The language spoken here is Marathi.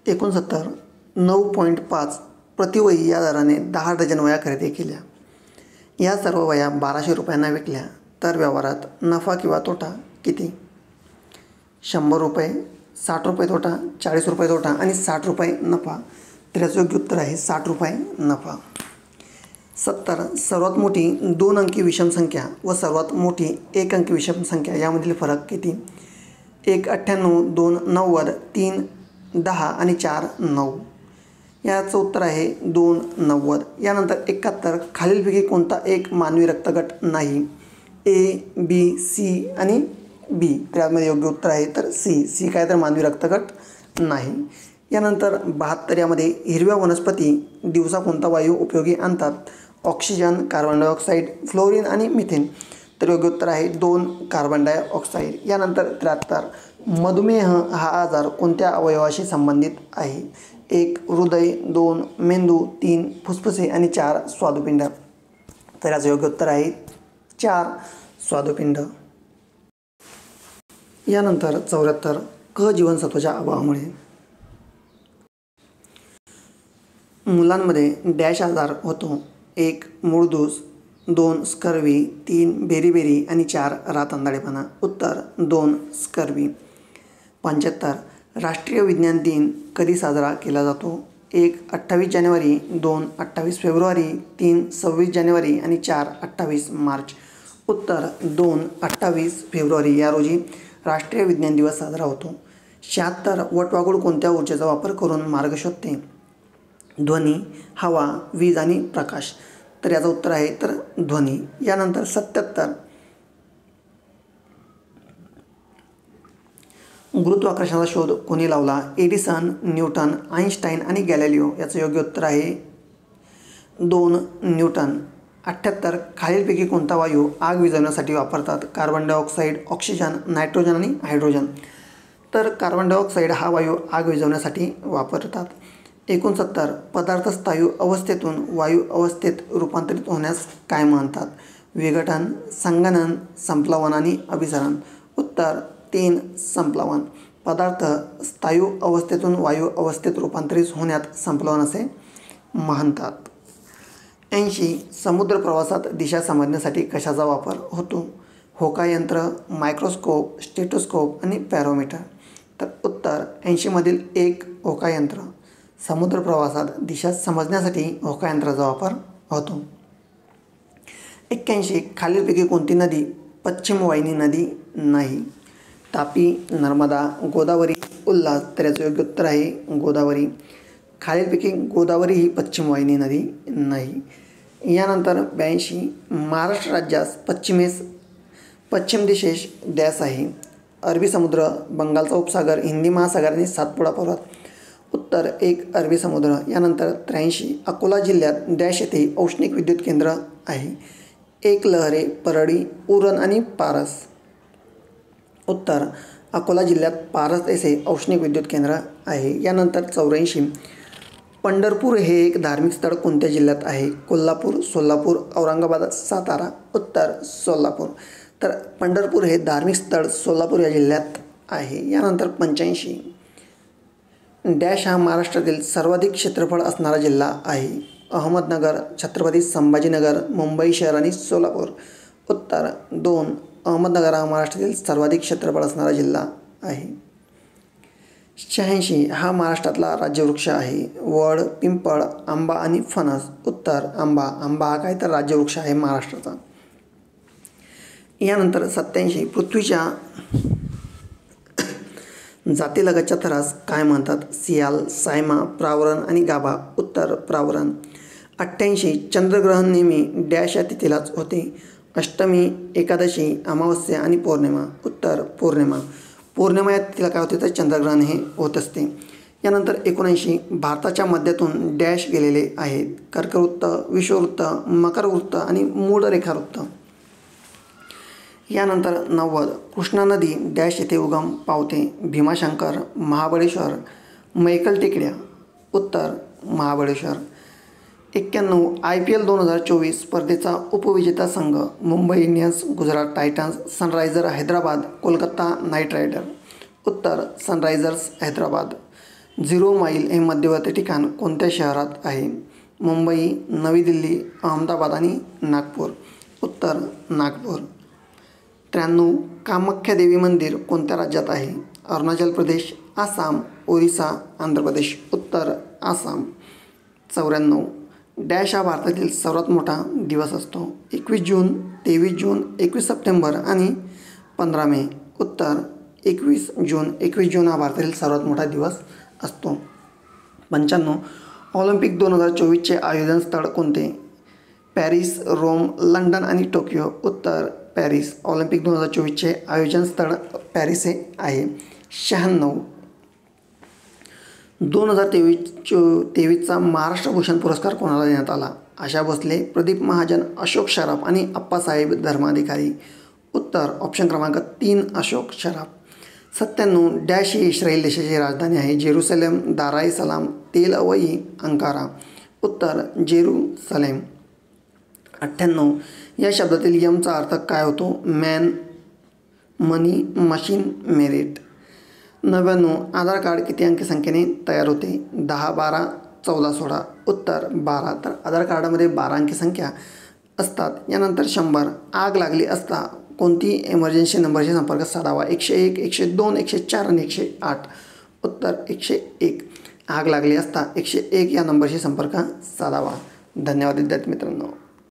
69 9.5 प्रतिवही या दराने 10 डझन वह्या खरेदी केल्या. या सर्व वह्या 1200 रुपयांना विकल्या तर व्यवहारात नफा किंवा तोटा किती? 100 रुपये, 60 रुपये तोटा, 40 रुपये तोटा आणि 60 रुपये नफा. तर याचं योग्य उत्तर आहे 60 रुपये नफा. 70 सर्वात मोठी 2 अंकी विषम संख्या व सर्वात मोठी 1 अंकी विषम संख्या यामधील फरक किती? 1 98, 2 90, 3 10 आणि 4 9. याचं उत्तर आहे 2 90. यानंतर 71 खालीलपैकी कोणता एक मानवी रक्तगट नाही? A, B, C आणि B. त्यामध्ये योग्य उत्तर आहे तर C काय तर मानवी रक्तगट नाही. यानंतर 72 यामध्ये हिरव्या वनस्पती दिवसा कोणता वायू उपयोगी आणतात? ऑक्सिजन, कार्बन डायऑक्साईड, फ्लोरीन आणि मिथेन. तर योग्य उत्तर आहे 2 कार्बन डायऑक्साईड. यानंतर 73 मधुमेह हा आजार कोणत्या अवयवाशी संबंधित आहे? 1 हृदय, 2 मेंदू, 3 फुफ्फुसे आणि 4 स्वादुपिंड. तर याचं योग्य उत्तर आहे 4 स्वादुपिंड. यानंतर 74 क जीवनसत्वाच्या अभावामुळे मुलांमध्ये डॅश आजार होतो? 1 मूळदूस, 2 स्कर्वी, 3 बेरीबेरी आणि 4 रातआंधळेपणा. उत्तर 2 स्कर्वी. 75 राष्ट्रीय विज्ञान दिन कधी साजरा केला जातो? 1 28 जानेवारी, 2 28 फेब्रुवारी, 3 26 जानेवारी आणि 4 28 मार्च. उत्तर 2 28 फेब्रुवारी या रोजी राष्ट्रीय विज्ञान दिवस साजरा होतो. 76 वटवाघूळ कोणत्या ऊर्जेचा वापर करून मार्ग शोधते? ध्वनी, हवा, वीज आणि प्रकाश. तर याचं उत्तर आहे तर ध्वनी. यानंतर 77 गुरुत्वाकर्षणाचा शोध कोणी लावला? एडिसन, न्यूटन, आईन्स्टाईन आणि गॅलिलिओ. याचं योग्य उत्तर आहे 2 न्यूटन. 78 खालीलपैकी कोणता वायू आग विझवण्यासाठी वापरतात? कार्बन डायऑक्साईड, ऑक्सिजन, नायट्रोजन आणि हायड्रोजन. तर कार्बन डायऑक्साईड हा वायू आग विझवण्यासाठी वापरतात. 69 पदार्थ स्थायू अवस्थेतून वायू अवस्थेत रूपांतरित होण्यास काय म्हणतात? विघटन, संगणन, संप्लवन आणि अभिसरण. उत्तर 3 संप्लवन. पदार्थ स्थायू अवस्थेतून वायू अवस्थेत रूपांतरित होण्यात संप्लवन असे म्हणतात. 80 समुद्र प्रवासात दिशा समजण्यासाठी कशाचा वापर होतो? होकायंत्र, मायक्रोस्कोप, स्टेटोस्कोप आणि पॅरोमीटर. तर उत्तर 80 मधील 1 होकायंत्र. समुद्र प्रवासात दिशा समजण्यासाठी होकायंत्राचा वापर होतो. 81 खालीलपैकी कोणती नदी पश्चिम वाहिनी नदी नाही? तापी, नर्मदा, गोदावरी, उल्हास. तर याचं योग्य उत्तर आहे गोदावरी. खालीलपैकी गोदावरी ही पश्चिम वाहिनी नदी नाही. यानंतर 82 महाराष्ट्र राज्यास पश्चिम दिशेस डॅश आहे? अरबी समुद्र, बंगालचा उपसागर, हिंदी महासागर आणि सातपुडा पर्वत. उत्तर 1 अरबी समुद्र. यानंतर 83 अकोला जिल्ह्यात डॅश येथे औष्णिक विद्युत केंद्र आहे? 1 लहरे, परळी, उरण आणि पारस. उत्तर अकोला जिल्ह्यात पारस येथे औष्णिक विद्युत केंद्र आहे. यानंतर 84 पंढरपूर हे एक धार्मिक स्थळ कोणत्या जिल्ह्यात आहे? कोल्हापूर, सोलापूर, औरंगाबाद, सातारा. उत्तर सोलापूर. तर पंढरपूर हे धार्मिक स्थळ सोलापूर या जिल्ह्यात आहे. यानंतर 85 डॅश हा महाराष्ट्रातील सर्वाधिक क्षेत्रफळ असणारा जिल्हा आहे? अहमदनगर, छत्रपती संभाजीनगर, मुंबई शहर आणि सोलापूर. उत्तर 2 अहमदनगर हा महाराष्ट्रातील सर्वाधिक क्षेत्रफळ असणारा जिल्हा आहे. 86 हा महाराष्ट्रातला राज्यवृक्ष आहे? वड, पिंपळ, आंबा आणि फणस. उत्तर आंबा. आंबा हा काय तर राज्यवृक्ष आहे महाराष्ट्राचा. यानंतर 87 पृथ्वीच्या जातीलगतच्या थरास काय म्हणतात? सियाल, सायमा, प्रावरण आणि गाभा. उत्तर प्रावरण. 88 चंद्रग्रहण नेहमी डॅश या तिथीलाच होते? अष्टमी, एकादशी, अमावस्या आणि पौर्णिमा. उत्तर पौर्णिमा. पौर्णिमा या तिथीला काय होते तर चंद्रग्रहण हे होत असते. यानंतर 79 भारताच्या मध्यातून डॅश गेलेले आहेत? कर्कवृत्त, विषुववृत्त, मकरवृत्त आणि मूळ रेखावृत्त. यानंतर 90 कृष्णा नदी डॅश येथे उगम पावते? भीमाशंकर, महाबळेश्वर, मैकल टेकड्या. उत्तर महाबळेश्वर. 91 IPL 2024 स्पर्धेचा उपविजेता संघ? Mumbai Indians, Gujarat Titans, Sunriser Hyderabad, Kolkata Knight Rider. उत्तर सनरायझर्स हैदराबाद. झिरो माईल हे मध्यवर्ती ठिकाण कोणत्या शहरात आहे? मुंबई, नवी दिल्ली, अहमदाबाद आणि नागपूर. उत्तर नागपूर. 93. कामाख्या देवी मंदिर कोणत्या राज्यात आहे? अरुणाचल प्रदेश, आसाम, ओरिसा, आंध्र प्रदेश. उत्तर आसाम. 94. डॅश हा भारतातील सर्वात मोठा दिवस असतो? 21 जून, 23 जून, 21 सप्टेंबर आणि 15 मे. उत्तर 21 जून. 21 जून हा भारतातील सर्वात मोठा दिवस असतो. 95. ऑलिम्पिक 2024चे आयोजन स्थळ कोणते? पॅरिस, रोम, लंडन आणि टोकियो. उत्तर पॅरिस. ऑलिम्पिक 2024चे आयोजन स्थळ पॅरिस हे आहे. 96. 2023चा महाराष्ट्र भूषण पुरस्कार कोणाला देण्यात आला? आशा भोसले, प्रदीप महाजन, अशोक सराफ आणि अप्पासाहेब धर्माधिकारी. उत्तर ऑप्शन क्रमांक 3 अशोक सराफ. 97. डॅश ही इस्रायल देशाची राजधानी आहे? जेरुसलेम, दार ए सलाम, तेल अवई, अंकारा. उत्तर जेरुसलेम. 98. या शब्दातील यमचा अर्थ काय होतो? मॅन, मनी, मशीन, मेरिट. 99. आधार कार्ड किती अंकी संख्येने तयार होते? 10, 12, 14, 16. उत्तर 12. तर आधार कार्डामध्ये 12 अंकी संख्या असतात. यानंतर 100. आग लागली असता कोणती इमर्जन्सी नंबरशी संपर्क साधावा? 101, 102, 104 आणि 108. उत्तर 101. आग लागली असता 101 या नंबरशी संपर्क साधावा. धन्यवाद विद्यार्थी मित्रांनो.